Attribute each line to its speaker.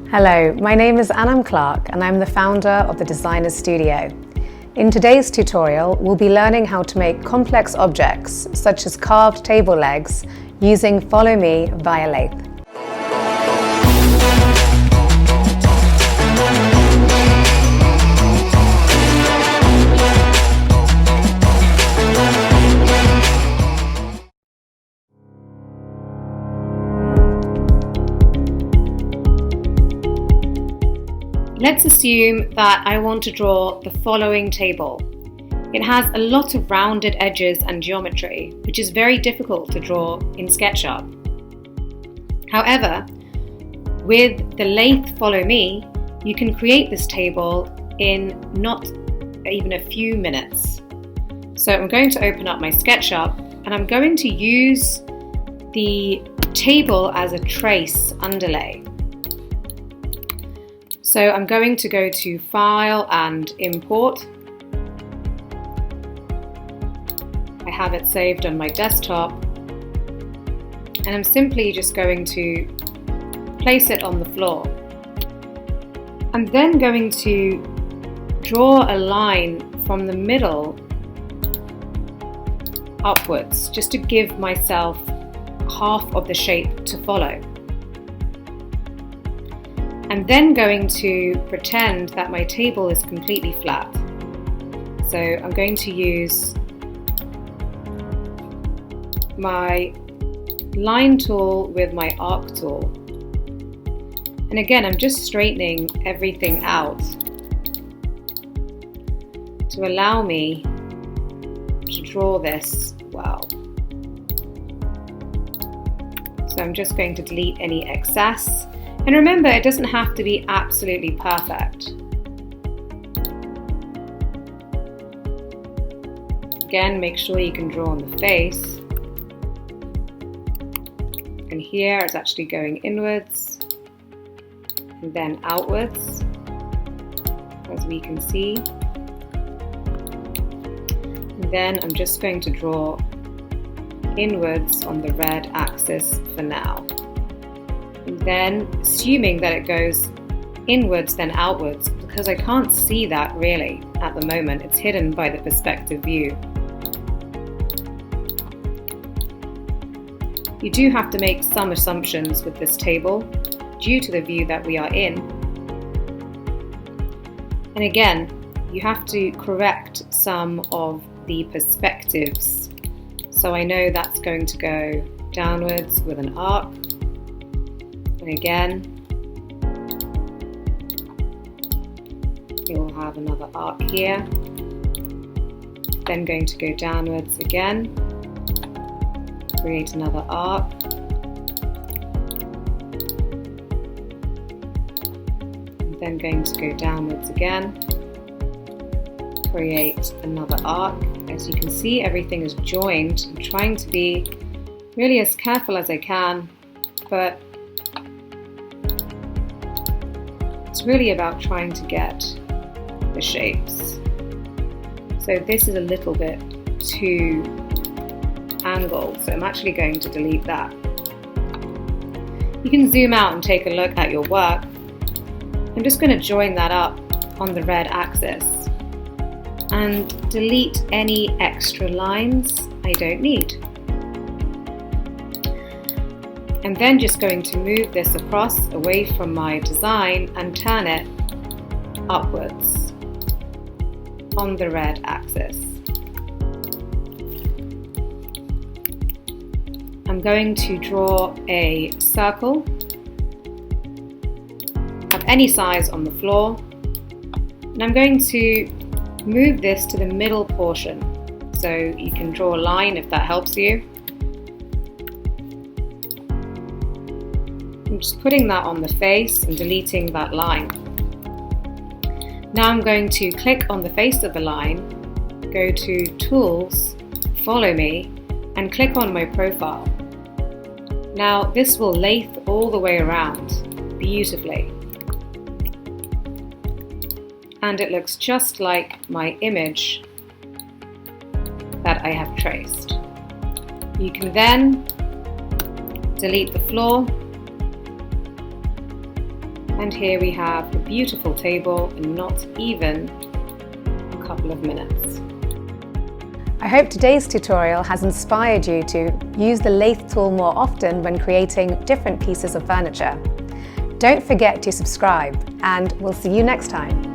Speaker 1: Hello, my name is Anam Clarke and I'm the founder of the Designer Studio. In today's tutorial, we'll be learning how to make complex objects such as carved table legs using Follow Me via lathe. Let's assume that I want to draw the following table. It has a lot of rounded edges and geometry, which is very difficult to draw in SketchUp. However, with the lathe Follow Me, you can create this table in not even a few minutes. So I'm going to open up my SketchUp and I'm going to use the table as a trace underlay. So I'm going to go to File and Import. I have it saved on my desktop and I'm simply just going to place it on the floor. I'm then going to draw a line from the middle upwards just to give myself half of the shape to follow. I'm then going to pretend that my table is completely flat. So I'm going to use my line tool with my arc tool. And again, I'm just straightening everything out to allow me to draw this well. So I'm just going to delete any excess. And remember, it doesn't have to be absolutely perfect. Again, make sure you can draw on the face. And here it's actually going inwards and then outwards, as we can see. And then I'm just going to draw inwards on the red axis for now. And then assuming that it goes inwards then outwards, because I can't see that really at the moment, it's hidden by the perspective view. You do have to make some assumptions with this table due to the view that we are in. And again, you have to correct some of the perspectives. So I know that's going to go downwards with an arc. And again, you'll have another arc here, then going to go downwards again, create another arc, and then going to go downwards again, create another arc. As you can see, everything is joined. I'm trying to be really as careful as I can, but it's really about trying to get the shapes. So this is a little bit too angled, so I'm actually going to delete that. You can zoom out and take a look at your work. I'm just going to join that up on the red axis and delete any extra lines I don't need. I'm then just going to move this across away from my design and turn it upwards on the red axis. I'm going to draw a circle of any size on the floor, and I'm going to move this to the middle portion. So you can draw a line if that helps you. I'm just putting that on the face and deleting that line. Now I'm going to click on the face of the line, go to Tools, Follow Me, and click on my profile. Now this will lathe all the way around beautifully. And it looks just like my image that I have traced. You can then delete the floor And here we have a beautiful table in not even a couple of minutes.
Speaker 2: I hope today's tutorial has inspired you to use the lathe tool more often when creating different pieces of furniture. Don't forget to subscribe, and we'll see you next time.